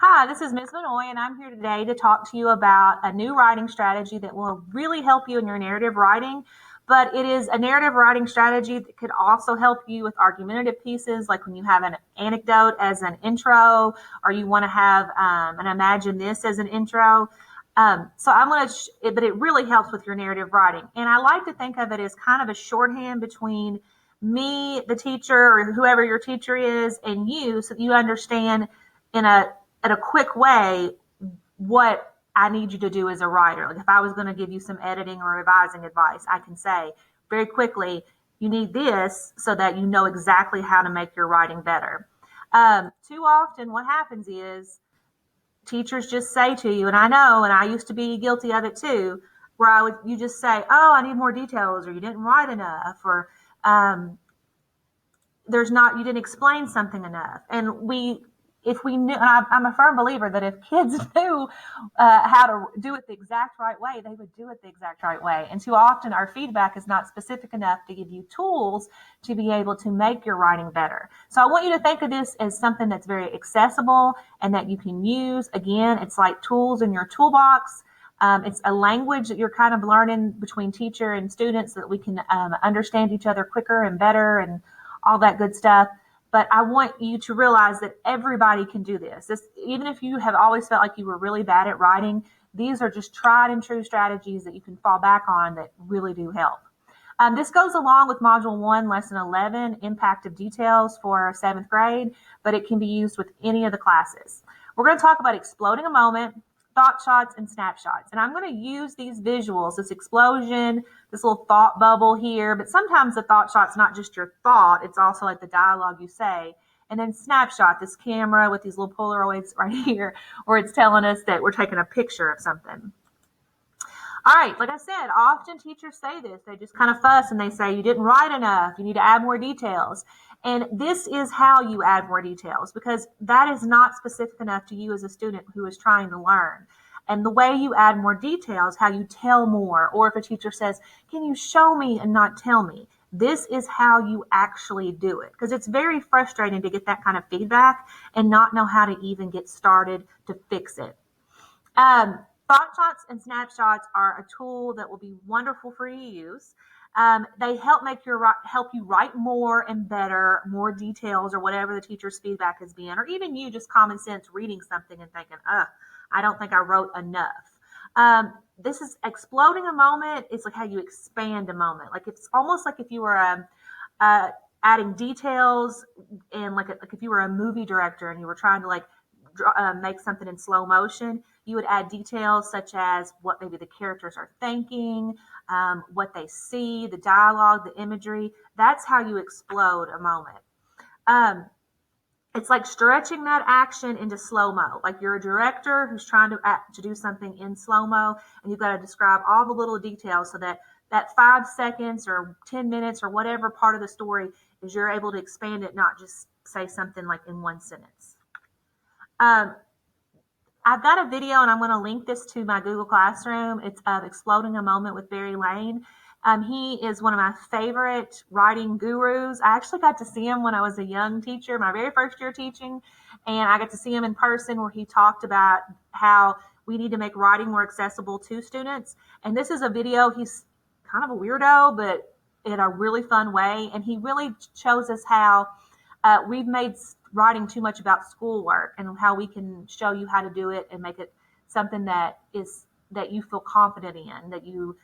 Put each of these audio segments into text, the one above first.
Hi, this is Ms. Vanoy, and I'm here today to talk to you about a new writing strategy that will really help you in your narrative writing. But it is a narrative writing strategy that could also help you with argumentative pieces, like when you have an anecdote as an intro, or you want to have an imagine this as an intro. So I'm going to, but it really helps with your narrative writing. And I like to think of it as kind of a shorthand between me, the teacher, or whoever your teacher is, and you, so that you understand in a quick way what I need you to do as a writer. Like if I was going to give you some editing or revising advice, I can say very quickly, you need this so that you know exactly how to make your writing better. Too often, what happens is teachers just say to you, and I know, and I used to be guilty of it too, where you just say, "Oh, I need more details," or "You didn't write enough," or you didn't explain something enough. And if we knew, and I'm a firm believer that if kids knew how to do it the exact right way, they would do it the exact right way. And too often our feedback is not specific enough to give you tools to be able to make your writing better. So I want you to think of this as something that's very accessible and that you can use. Again, it's like tools in your toolbox. It's a language that you're kind of learning between teacher and students so that we can understand each other quicker and better and all that good stuff. But I want you to realize that everybody can do this. Even if you have always felt like you were really bad at writing, these are just tried and true strategies that you can fall back on that really do help. This goes along with Module 1, Lesson 11, Impact of Details for 7th grade, but it can be used with any of the classes. We're going to talk about exploding a moment, thought shots, and snapshots. And I'm going to use these visuals, this explosion, this little thought bubble here, but sometimes the thought shot's not just your thought, it's also like the dialogue you say. And then snapshot, this camera with these little Polaroids right here, where it's telling us that we're taking a picture of something. All right, like I said, often teachers say this. They just kind of fuss and they say, you didn't write enough. You need to add more details. And this is how you add more details because that is not specific enough to you as a student who is trying to learn. And the way you add more details, how you tell more, or if a teacher says, can you show me and not tell me? This is how you actually do it because it's very frustrating to get that kind of feedback and not know how to even get started to fix it. Thoughtshots and snapshots are a tool that will be wonderful for you to use. They help you write more and better, more details, or whatever the teacher's feedback has been, or even you just common sense reading something and thinking, I don't think I wrote enough. This is exploding a moment. It's like how you expand a moment. Like it's almost like if you were adding details and like if you were a movie director and you were trying to make something in slow motion, you would add details such as what maybe the characters are thinking, what they see, the dialogue, the imagery. That's how you explode a moment. It's like stretching that action into slow-mo. Like you're a director who's trying to do something in slow-mo, and you've got to describe all the little details so that 5 seconds or 10 minutes or whatever part of the story is you're able to expand it, not just say something like in one sentence. I've got a video, and I'm going to link this to my Google Classroom. It's of Exploding a Moment with Barry Lane. He is one of my favorite writing gurus. I actually got to see him when I was a young teacher, my very first year teaching, and I got to see him in person where he talked about how we need to make writing more accessible to students. And this is a video. He's kind of a weirdo, but in a really fun way, and he really shows us how we've made writing too much about schoolwork and how we can show you how to do it and make it something that you feel confident in, that you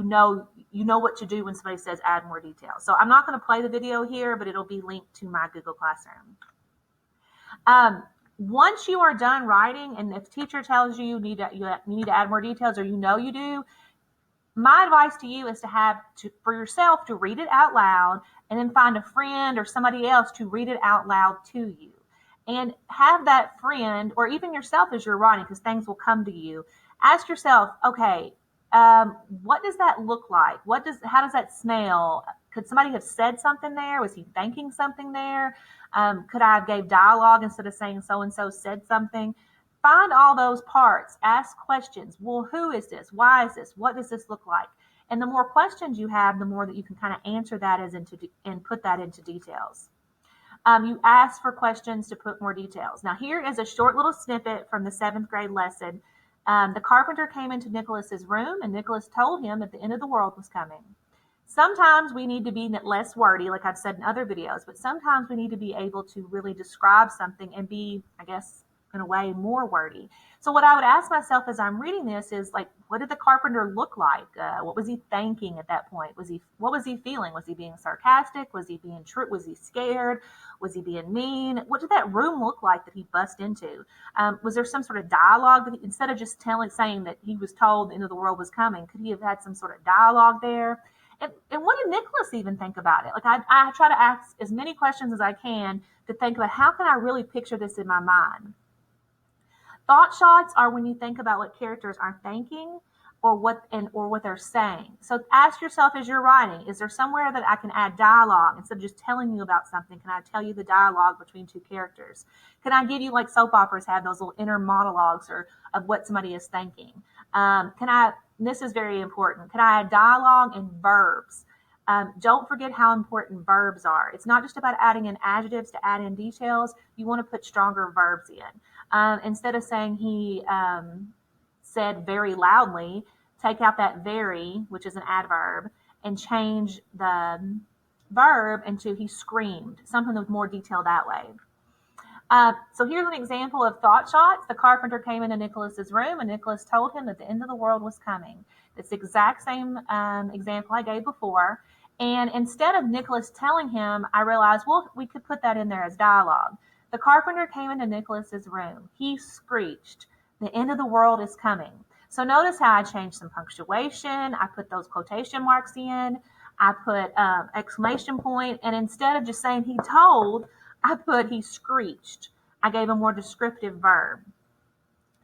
know what to do when somebody says add more detail. So I'm not going to play the video here, but it'll be linked to my Google Classroom. Once you are done writing, and if teacher tells you you need to add more details, or you do, my advice to you is for yourself to read it out loud and then find a friend or somebody else to read it out loud to you. And have that friend, or even yourself as you're writing, because things will come to you. Ask yourself, okay, what does that look like? How does that smell? Could somebody have said something there? Was he thinking something there? Could I have gave dialogue instead of saying so-and-so said something? Find all those parts. Ask questions. Well, who is this? Why is this? What does this look like? And the more questions you have, the more that you can kind of answer that and put that into details. You ask for questions to put more details. Now, here is a short little snippet from the 7th grade lesson. The carpenter came into Nicholas's room, and Nicholas told him that the end of the world was coming. Sometimes we need to be less wordy, like I've said in other videos, but sometimes we need to be able to really describe something and be, I guess, in a way, more wordy. So what I would ask myself as I'm reading this is like, what did the carpenter look like? What was he thinking at that point? What was he feeling? Was he being sarcastic? Was he being true? Was he scared? Was he being mean? What did that room look like that he bust into? Was there some sort of dialogue that instead of just saying that he was told the end of the world was coming, could he have had some sort of dialogue there? And what did Nicholas even think about it? Like I try to ask as many questions as I can to think about how can I really picture this in my mind. Thought shots are when you think about what characters are thinking or what they're saying. So ask yourself as you're writing, is there somewhere that I can add dialogue instead of just telling you about something? Can I tell you the dialogue between two characters? Can I give you, like soap operas have those little inner monologues or of what somebody is thinking? This is very important. Can I add dialogue and verbs? Don't forget how important verbs are. It's not just about adding in adjectives to add in details. You want to put stronger verbs in. Instead of saying he said very loudly, take out that very, which is an adverb, and change the verb into he screamed, something with more detail that way. So here's an example of thought shots. The carpenter came into Nicholas's room, and Nicholas told him that the end of the world was coming. It's the exact same example I gave before. And instead of Nicholas telling him, I realized, well, we could put that in there as dialogue. The carpenter came into Nicholas's room. He screeched, the end of the world is coming. So notice how I changed some punctuation. I put those quotation marks in. I put exclamation point. And instead of just saying he told, I put he screeched. I gave a more descriptive verb.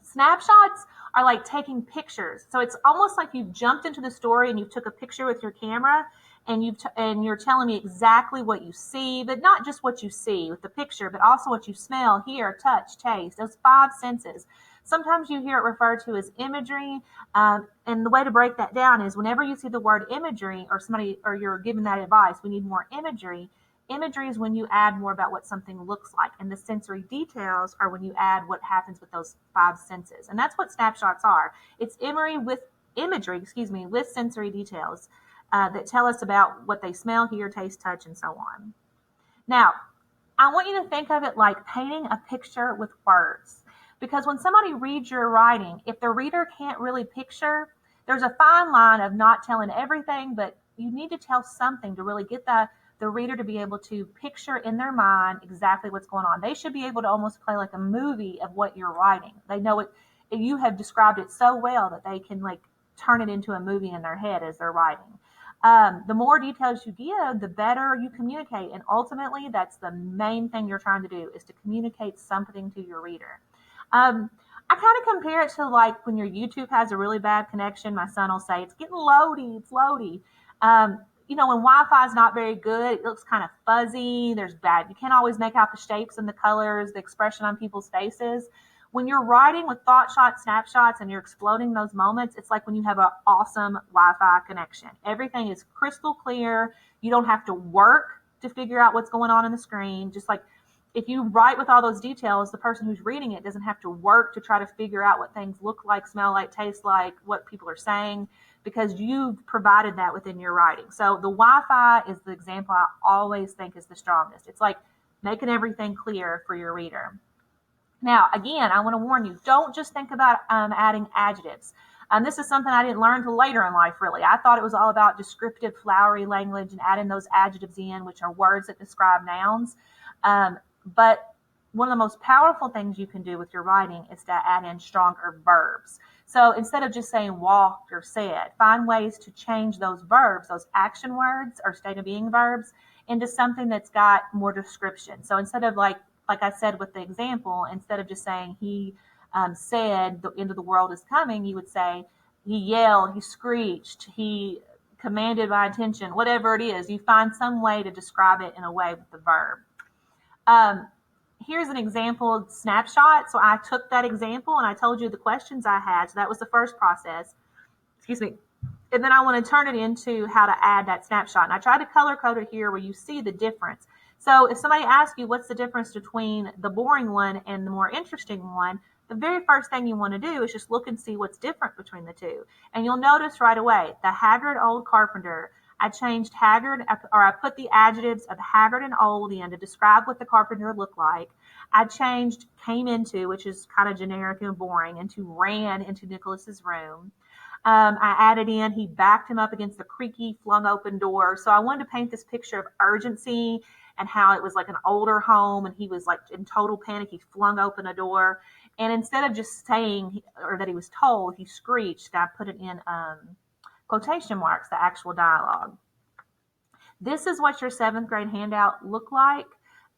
Snapshots are like taking pictures. So it's almost like you've jumped into the story and you took a picture with your camera and you're telling me exactly what you see, but not just what you see with the picture, but also what you smell, hear, touch, taste, those 5 senses. Sometimes you hear it referred to as imagery, and the way to break that down is whenever you see the word imagery or you're given that advice, we need more imagery. Imagery is when you add more about what something looks like, and the sensory details are when you add what happens with those 5 senses, and that's what snapshots are. It's imagery with sensory details that tell us about what they smell, hear, taste, touch, and so on. Now, I want you to think of it like painting a picture with words, because when somebody reads your writing, if the reader can't really picture, there's a fine line of not telling everything, but you need to tell something to really get the reader to be able to picture in their mind exactly what's going on. They should be able to almost play like a movie of what you're writing. They know it. You have described it so well that they can like turn it into a movie in their head as they're writing. The more details you give, the better you communicate. And ultimately, that's the main thing you're trying to do is to communicate something to your reader. I kind of compare it to like when your YouTube has a really bad connection. My son will say, it's getting loady, it's loady. When Wi-Fi is not very good, it looks kind of fuzzy. There's bad. You can't always make out the shapes and the colors, the expression on people's faces. When you're writing with thought shots, snapshots, and you're exploding those moments, it's like when you have an awesome Wi-Fi connection. Everything is crystal clear. You don't have to work to figure out what's going on in the screen. Just like if you write with all those details, the person who's reading it doesn't have to work to try to figure out what things look like, smell like, taste like, what people are saying, because you've provided that within your writing. So the Wi-Fi is the example I always think is the strongest. It's like making everything clear for your reader. Now, again, I want to warn you, don't just think about adding adjectives. This is something I didn't learn until later in life, really. I thought it was all about descriptive, flowery language and adding those adjectives in, which are words that describe nouns. But one of the most powerful things you can do with your writing is to add in stronger verbs. So instead of just saying walked or said, find ways to change those verbs, those action words or state of being verbs, into something that's got more description. So instead of like I said with the example, instead of just saying he said the end of the world is coming, you would say he yelled, he screeched, he commanded my attention, whatever it is. You find some way to describe it in a way with the verb. Here's an example of snapshot. So I took that example and I told you the questions I had. So that was the first process. Excuse me. And then I want to turn it into how to add that snapshot. And I tried to color code it here where you see the difference. So if somebody asks you what's the difference between the boring one and the more interesting one, the very first thing you want to do is just look and see what's different between the two. And you'll notice right away, the haggard old carpenter, I changed haggard, or I put the adjectives of haggard and old in to describe what the carpenter looked like. I changed came into, which is kind of generic and boring, into ran into Nicholas's room. I added in, he backed him up against the creaky, flung open door. So I wanted to paint this picture of urgency and how it was like an older home and he was like in total panic. He flung open a door. And instead of just saying, or that he was told, he screeched, I put it in quotation marks, the actual dialogue. This is what your 7th grade handout looked like.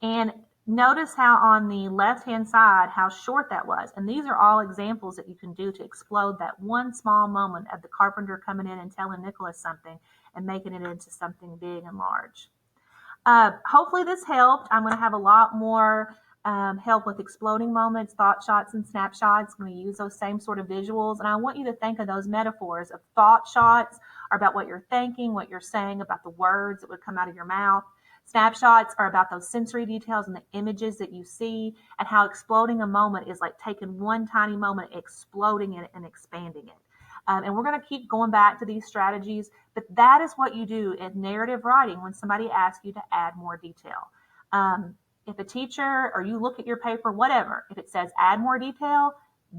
And notice how on the left-hand side, how short that was. And these are all examples that you can do to explode that one small moment of the carpenter coming in and telling Nicholas something and making it into something big and large. Hopefully this helped. I'm going to have a lot more help with exploding moments, thought shots, and snapshots. I'm going to use those same sort of visuals. And I want you to think of those metaphors of thought shots are about what you're thinking, what you're saying, about the words that would come out of your mouth. Snapshots are about those sensory details and the images that you see, and how exploding a moment is like taking one tiny moment, exploding it and expanding it. And we're going to keep going back to these strategies, but that is what you do in narrative writing when somebody asks you to add more detail. If a teacher or you look at your paper, whatever, if it says add more detail,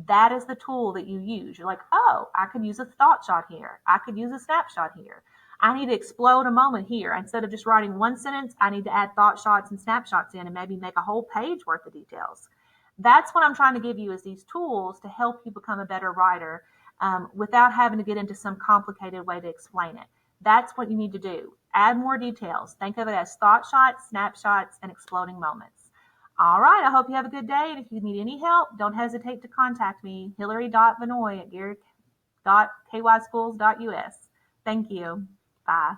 that is the tool that you use. You're like, oh, I could use a thought shot here. I could use a snapshot here. I need to explode a moment here. Instead of just writing one sentence, I need to add thought shots and snapshots in and maybe make a whole page worth of details. That's what I'm trying to give you, is these tools to help you become a better writer without having to get into some complicated way to explain it. That's what you need to do. Add more details. Think of it as thought shots, snapshots, and exploding moments. All right, I hope you have a good day. And if you need any help, don't hesitate to contact me, hillary.vanoy@garrett.kyschools.us. Thank you. Bye.